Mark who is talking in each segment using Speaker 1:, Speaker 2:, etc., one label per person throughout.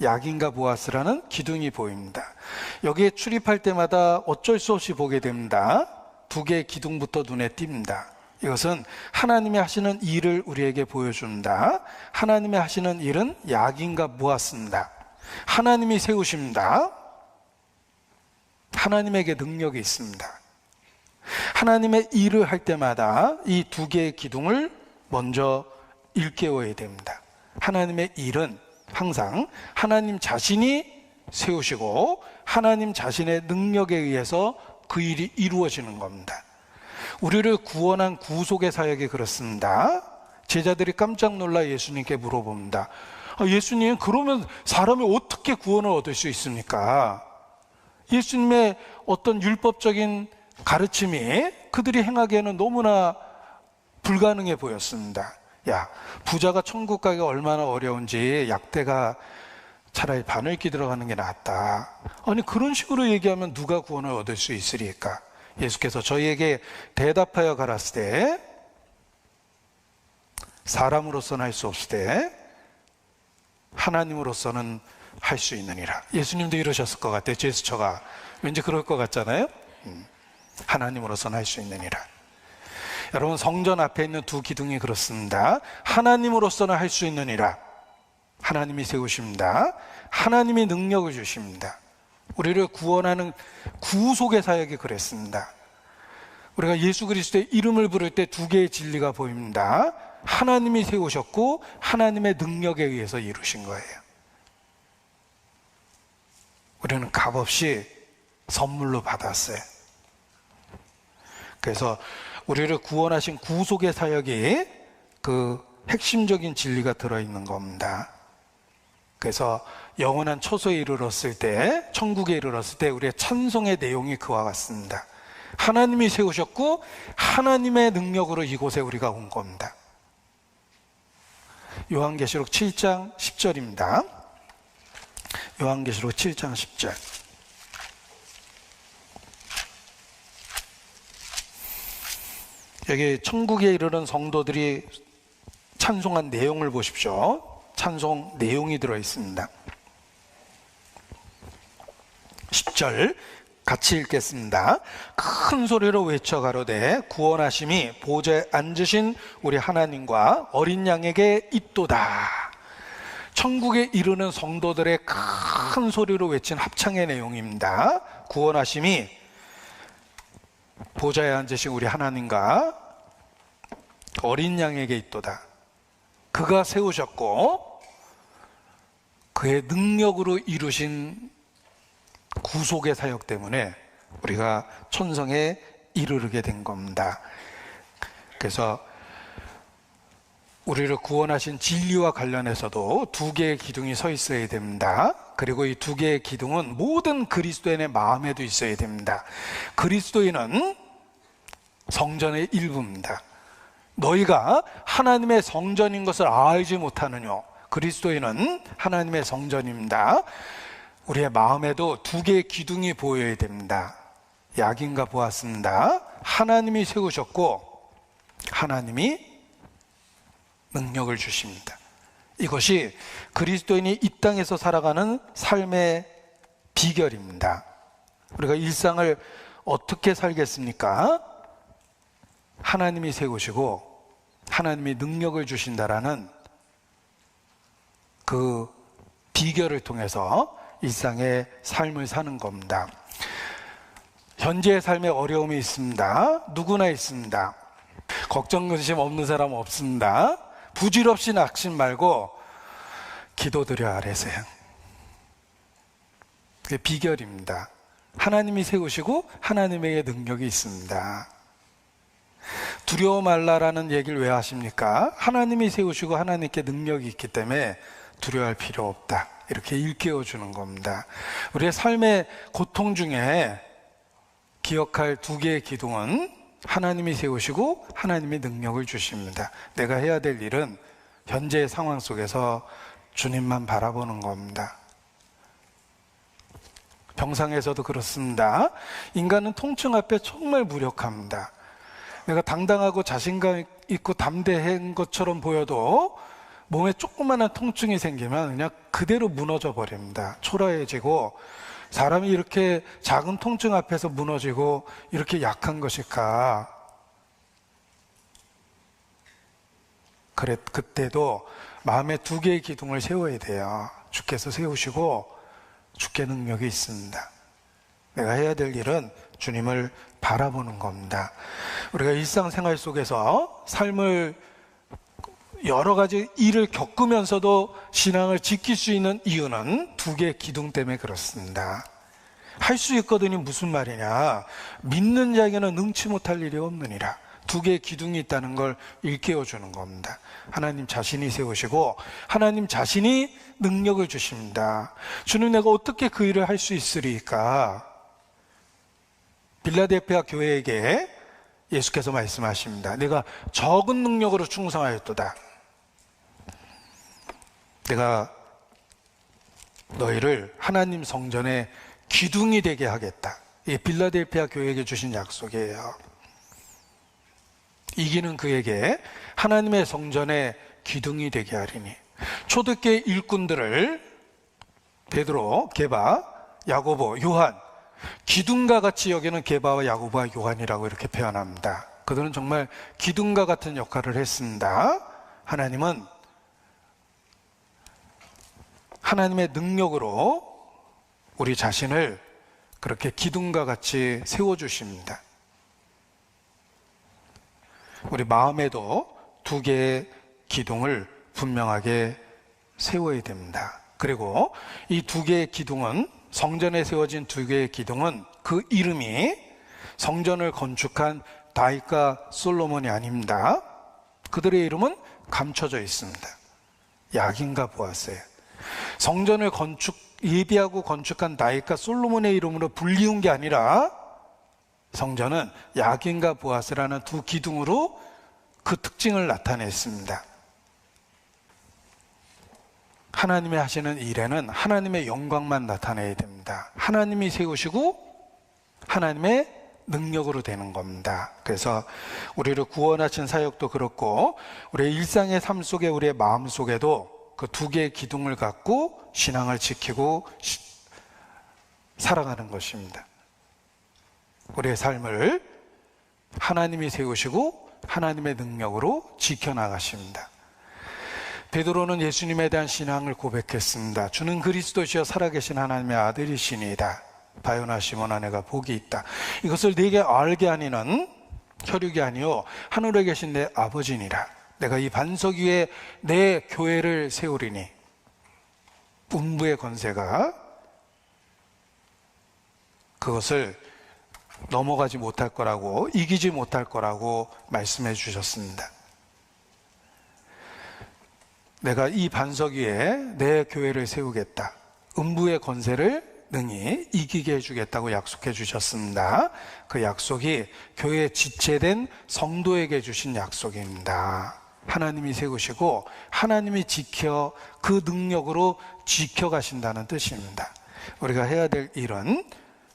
Speaker 1: 야긴과 보아스라는 기둥이 보입니다. 여기에 출입할 때마다 어쩔 수 없이 보게 됩니다. 두 개의 기둥부터 눈에 띕니다. 이것은 하나님이 하시는 일을 우리에게 보여줍니다. 하나님이 하시는 일은 야긴과 보아스입니다. 하나님이 세우십니다. 하나님에게 능력이 있습니다. 하나님의 일을 할 때마다 이 두 개의 기둥을 먼저 일깨워야 됩니다. 하나님의 일은 항상 하나님 자신이 세우시고 하나님 자신의 능력에 의해서 그 일이 이루어지는 겁니다. 우리를 구원한 구속의 사역이 그렇습니다. 제자들이 깜짝 놀라 예수님께 물어봅니다. 예수님, 그러면 사람이 어떻게 구원을 얻을 수 있습니까? 예수님의 어떤 율법적인 가르침이 그들이 행하기에는 너무나 불가능해 보였습니다. 야, 부자가 천국 가기가 얼마나 어려운지 약대가 차라리 바늘기 들어가는 게 낫다. 아니, 그런 식으로 얘기하면 누가 구원을 얻을 수 있으리까? 예수께서 저희에게 대답하여 가라스 때 사람으로서는 할 수 없을 때 하나님으로서는 할 수 있느니라. 예수님도 이러셨을 것 같아요. 제스처가 왠지 그럴 것 같잖아요. 하나님으로서는 할 수 있느니라. 여러분, 성전 앞에 있는 두 기둥이 그렇습니다. 하나님으로서는 할 수 있느니라. 하나님이 세우십니다. 하나님이 능력을 주십니다. 우리를 구원하는 구속의 사역이 그랬습니다. 우리가 예수 그리스도의 이름을 부를 때 두 개의 진리가 보입니다. 하나님이 세우셨고 하나님의 능력에 의해서 이루신 거예요. 우리는 값없이 선물로 받았어요. 그래서 우리를 구원하신 구속의 사역이 그 핵심적인 진리가 들어있는 겁니다. 그래서 영원한 처소에 이르렀을 때, 천국에 이르렀을 때 우리의 찬송의 내용이 그와 같습니다. 하나님이 세우셨고 하나님의 능력으로 이곳에 우리가 온 겁니다. 요한계시록 7장 10절입니다. 요한계시록 7장 10절. 여기 천국에 이르는 성도들이 찬송한 내용을 보십시오. 찬송 내용이 들어있습니다. 10절 같이 읽겠습니다. 큰 소리로 외쳐 가로되 구원하심이 보좌에 앉으신 우리 하나님과 어린 양에게 있도다. 천국에 이르는 성도들의 큰 소리로 외친 합창의 내용입니다. 구원하심이 보좌에 앉으신 우리 하나님과 어린 양에게 있도다. 그가 세우셨고 그의 능력으로 이루신 구속의 사역 때문에 우리가 천성에 이르게 된 겁니다. 그래서 우리를 구원하신 진리와 관련해서도 두 개의 기둥이 서 있어야 됩니다. 그리고 이 두 개의 기둥은 모든 그리스도인의 마음에도 있어야 됩니다. 그리스도인은 성전의 일부입니다. 너희가 하나님의 성전인 것을 알지 못하느뇨. 그리스도인은 하나님의 성전입니다. 우리의 마음에도 두 개의 기둥이 보여야 됩니다. 야긴과 보았습니다. 하나님이 세우셨고 하나님이 능력을 주십니다. 이것이 그리스도인이 이 땅에서 살아가는 삶의 비결입니다. 우리가 일상을 어떻게 살겠습니까? 하나님이 세우시고 하나님이 능력을 주신다라는 그 비결을 통해서 일상의 삶을 사는 겁니다. 현재의 삶에 어려움이 있습니다. 누구나 있습니다. 걱정 근심 없는 사람 없습니다. 부질없이 낙심 말고 기도드려 아뢰세요. 그게 비결입니다. 하나님이 세우시고 하나님에게 능력이 있습니다. 두려워 말라라는 얘기를 왜 하십니까? 하나님이 세우시고 하나님께 능력이 있기 때문에 두려워할 필요 없다. 이렇게 일깨워 주는 겁니다. 우리의 삶의 고통 중에 기억할 두 개의 기둥은 하나님이 세우시고 하나님이 능력을 주십니다. 내가 해야 될 일은 현재의 상황 속에서 주님만 바라보는 겁니다. 병상에서도 그렇습니다. 인간은 통증 앞에 정말 무력합니다. 내가 당당하고 자신감 있고 담대한 것처럼 보여도 몸에 조그마한 통증이 생기면 그냥 그대로 무너져 버립니다. 초라해지고, 사람이 이렇게 작은 통증 앞에서 무너지고 이렇게 약한 것일까? 그때도 마음에 두 개의 기둥을 세워야 돼요. 주께서 세우시고 주께 능력이 있습니다. 내가 해야 될 일은 주님을 바라보는 겁니다. 우리가 일상생활 속에서 삶을 여러 가지 일을 겪으면서도 신앙을 지킬 수 있는 이유는 두 개의 기둥 때문에 그렇습니다. 할 수 있거든이 무슨 말이냐? 믿는 자에게는 능치 못할 일이 없느니라. 두 개의 기둥이 있다는 걸 일깨워 주는 겁니다. 하나님 자신이 세우시고 하나님 자신이 능력을 주십니다. 주님, 내가 어떻게 그 일을 할 수 있으리까? 빌라델피아 교회에게 예수께서 말씀하십니다. 내가 적은 능력으로 충성하였도다. 내가 너희를 하나님 성전의 기둥이 되게 하겠다. 이게 빌라델피아 교회에게 주신 약속이에요. 이기는 그에게 하나님의 성전의 기둥이 되게 하리니. 초대교회 일꾼들을 베드로, 게바, 야고보, 요한, 기둥과 같이 여기는 게바와 야고보와 요한이라고 이렇게 표현합니다. 그들은 정말 기둥과 같은 역할을 했습니다. 하나님은 하나님의 능력으로 우리 자신을 그렇게 기둥과 같이 세워주십니다. 우리 마음에도 두 개의 기둥을 분명하게 세워야 됩니다. 그리고 이 두 개의 기둥은, 성전에 세워진 두 개의 기둥은 그 이름이 성전을 건축한 다윗과 솔로몬이 아닙니다. 그들의 이름은 감춰져 있습니다. 야긴과 보아스예요. 성전을 예비하고 건축한 다윗과 솔로몬의 이름으로 불리운 게 아니라 성전은 야긴과 보아스라는 두 기둥으로 그 특징을 나타냈습니다. 하나님이 하시는 일에는 하나님의 영광만 나타내야 됩니다. 하나님이 세우시고 하나님의 능력으로 되는 겁니다. 그래서 우리를 구원하신 사역도 그렇고 우리의 일상의 삶 속에, 우리의 마음 속에도 그 두 개의 기둥을 갖고 신앙을 지키고 살아가는 것입니다. 우리의 삶을 하나님이 세우시고 하나님의 능력으로 지켜나가십니다. 베드로는 예수님에 대한 신앙을 고백했습니다. 주는 그리스도시여 살아계신 하나님의 아들이시니이다. 바요나 시몬아, 내가 복이 있다. 이것을 네게 알게 하니는 혈육이 아니요 하늘에 계신 내 아버지니라. 내가 이 반석 위에 내 교회를 세우리니. 음부의 권세가 그것을 넘어가지 못할 거라고, 이기지 못할 거라고 말씀해 주셨습니다. 내가 이 반석 위에 내 교회를 세우겠다. 음부의 권세를 능히 이기게 해주겠다고 약속해 주셨습니다. 그 약속이 교회에 지체된 성도에게 주신 약속입니다. 하나님이 세우시고 하나님이 지켜 그 능력으로 지켜가신다는 뜻입니다. 우리가 해야 될 일은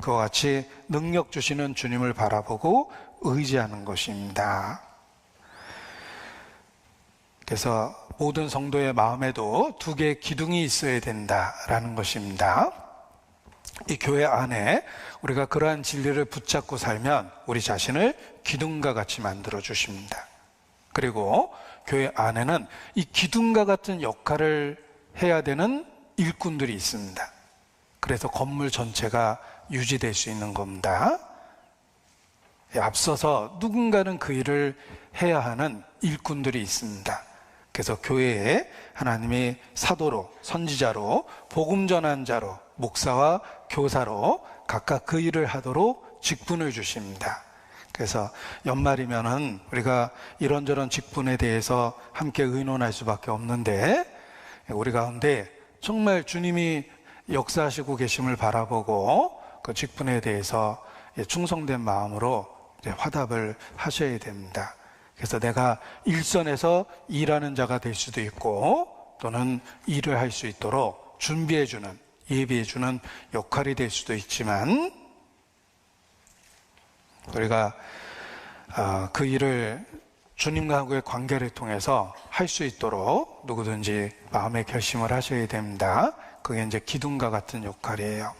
Speaker 1: 그와 같이 능력 주시는 주님을 바라보고 의지하는 것입니다. 그래서 모든 성도의 마음에도 두 개의 기둥이 있어야 된다라는 것입니다. 이 교회 안에 우리가 그러한 진리를 붙잡고 살면 우리 자신을 기둥과 같이 만들어 주십니다. 그리고 교회 안에는 이 기둥과 같은 역할을 해야 되는 일꾼들이 있습니다. 그래서 건물 전체가 유지될 수 있는 겁니다. 앞서서 누군가는 그 일을 해야 하는 일꾼들이 있습니다. 그래서 교회에 하나님이 사도로, 선지자로, 복음 전환자로, 목사와 교사로 각각 그 일을 하도록 직분을 주십니다. 그래서 연말이면은 우리가 이런저런 직분에 대해서 함께 의논할 수밖에 없는데, 우리 가운데 정말 주님이 역사하시고 계심을 바라보고 그 직분에 대해서 충성된 마음으로 화답을 하셔야 됩니다. 그래서 내가 일선에서 일하는 자가 될 수도 있고, 또는 일을 할 수 있도록 준비해주는, 예비해주는 역할이 될 수도 있지만, 우리가 그 일을 주님과의 관계를 통해서 할 수 있도록 누구든지 마음의 결심을 하셔야 됩니다. 그게 이제 기둥과 같은 역할이에요.